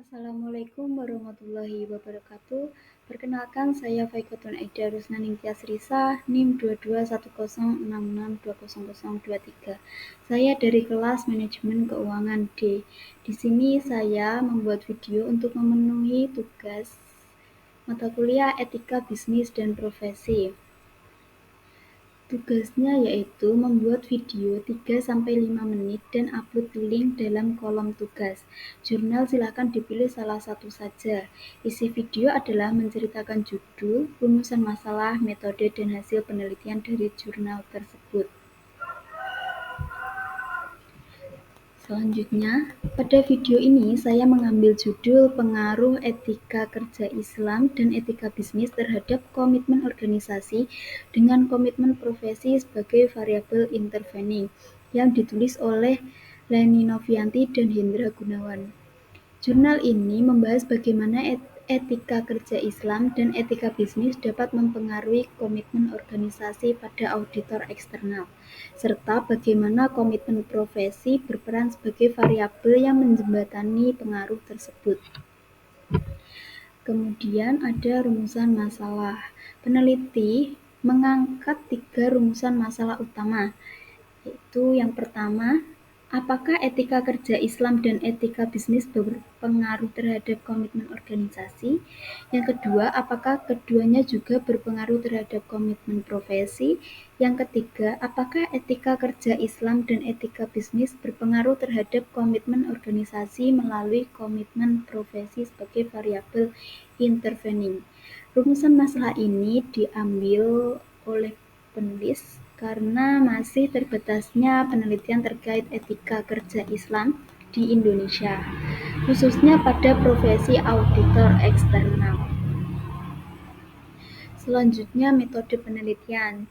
Assalamualaikum warahmatullahi wabarakatuh. Perkenalkan, saya Faikotun Aida Rusnaningtyas Risa, NIM 221066200023. Saya dari kelas Manajemen Keuangan D. Di sini saya membuat video untuk memenuhi tugas mata kuliah Etika Bisnis dan Profesi. Tugasnya yaitu membuat video 3-5 menit dan upload link dalam kolom tugas. Jurnal silakan dipilih salah satu saja. Isi video adalah menceritakan judul, rumusan masalah, metode, dan hasil penelitian dari jurnal tersebut. Selanjutnya, pada video ini saya mengambil judul pengaruh etika kerja Islam dan etika bisnis terhadap komitmen organisasi dengan komitmen profesi sebagai variabel intervening yang ditulis oleh Leni Novianti dan Hendra Gunawan. Jurnal ini membahas bagaimana etika kerja Islam dan etika bisnis dapat mempengaruhi komitmen organisasi pada auditor eksternal, serta bagaimana komitmen profesi berperan sebagai variabel yang menjembatani pengaruh tersebut. Kemudian ada rumusan masalah. Peneliti mengangkat 3 rumusan masalah utama, yaitu yang pertama, apakah etika kerja Islam dan etika bisnis berpengaruh terhadap komitmen organisasi? Yang kedua, apakah keduanya juga berpengaruh terhadap komitmen profesi? Yang ketiga, apakah etika kerja Islam dan etika bisnis berpengaruh terhadap komitmen organisasi melalui komitmen profesi sebagai variabel intervening? Rumusan masalah ini diambil oleh penulis karena masih terbatasnya penelitian terkait etika kerja Islam di Indonesia, khususnya pada profesi auditor eksternal. Selanjutnya, metode penelitian.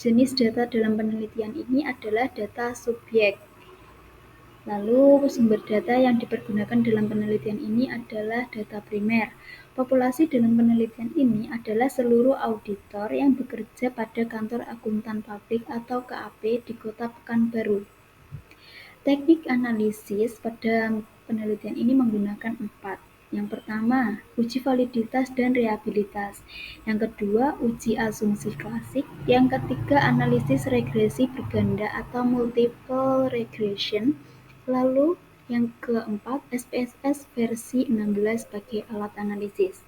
Jenis data dalam penelitian ini adalah data subjek. Lalu, sumber data yang dipergunakan dalam penelitian ini adalah data primer. Populasi dalam penelitian ini adalah seluruh auditor yang bekerja pada kantor akuntan publik atau KAP di Kota Pekanbaru. Teknik analisis pada penelitian ini menggunakan 4. Yang pertama, uji validitas dan reliabilitas. Yang kedua, uji asumsi klasik. Yang ketiga, analisis regresi berganda atau multiple regression. Lalu yang keempat, SPSS versi 16 sebagai alat analisis.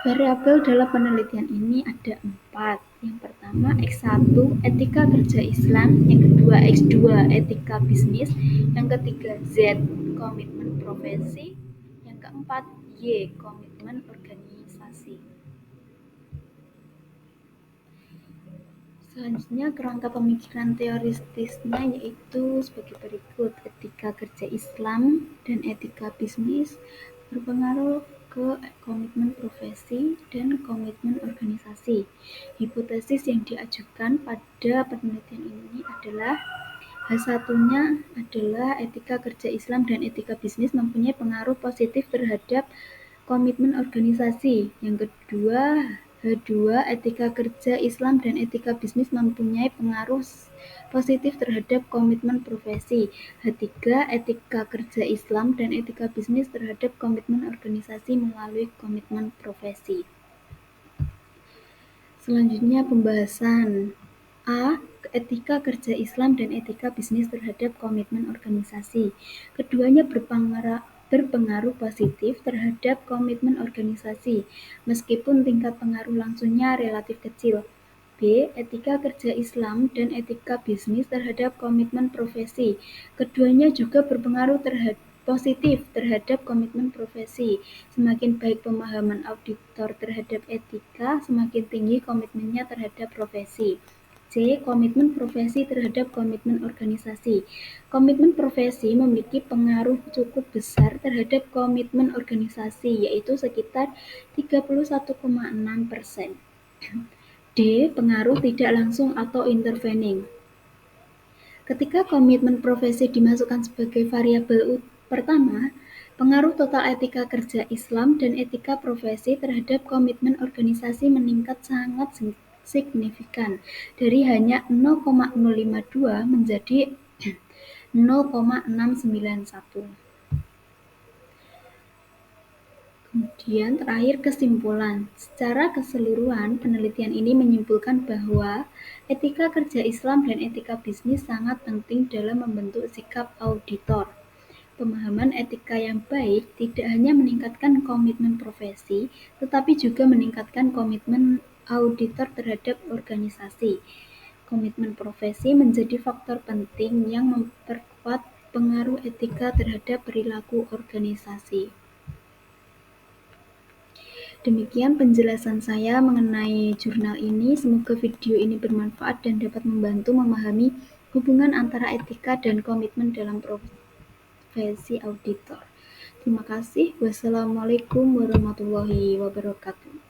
Variabel dalam penelitian ini ada 4. Yang pertama, X1, etika kerja Islam. Yang kedua, X2, etika bisnis. Yang ketiga, Z, komitmen profesi. Yang keempat, Y, komitmen organisasi. Selanjutnya, kerangka pemikiran teoritisnya yaitu sebagai berikut. Etika kerja Islam dan etika bisnis berpengaruh ke komitmen profesi dan komitmen organisasi. Hipotesis yang diajukan pada penelitian ini adalah H1-nya adalah etika kerja Islam dan etika bisnis mempunyai pengaruh positif terhadap komitmen organisasi. Yang kedua, H2, etika kerja Islam dan etika bisnis mempunyai pengaruh positif terhadap komitmen profesi. H3, etika kerja Islam dan etika bisnis terhadap komitmen organisasi melalui komitmen profesi. Selanjutnya pembahasan A. Etika kerja Islam dan etika bisnis terhadap komitmen organisasi. Keduanya berpengaruh positif terhadap komitmen organisasi, meskipun tingkat pengaruh langsungnya relatif kecil. B. Etika kerja Islam dan etika bisnis terhadap komitmen profesi. Keduanya juga berpengaruh positif terhadap komitmen profesi. Semakin baik pemahaman auditor terhadap etika, semakin tinggi komitmennya terhadap profesi. C. Komitmen profesi terhadap komitmen organisasi. Komitmen profesi memiliki pengaruh cukup besar terhadap komitmen organisasi, yaitu sekitar 31,6%. D. Pengaruh tidak langsung atau intervening. Ketika komitmen profesi dimasukkan sebagai variabel pertama, pengaruh total etika kerja Islam dan etika profesi terhadap komitmen organisasi meningkat sangat signifikan, dari hanya 0,052 menjadi 0,691. Kemudian terakhir kesimpulan. Secara keseluruhan, penelitian ini menyimpulkan bahwa etika kerja Islam dan etika bisnis sangat penting dalam membentuk sikap auditor. Pemahaman etika yang baik tidak hanya meningkatkan komitmen profesi, tetapi juga meningkatkan komitmen auditor terhadap organisasi. Komitmen profesi menjadi faktor penting yang memperkuat pengaruh etika terhadap perilaku organisasi. Demikian penjelasan saya mengenai jurnal ini. Semoga video ini bermanfaat dan dapat membantu memahami hubungan antara etika dan komitmen dalam profesi auditor. Terima kasih. Wassalamualaikum warahmatullahi wabarakatuh.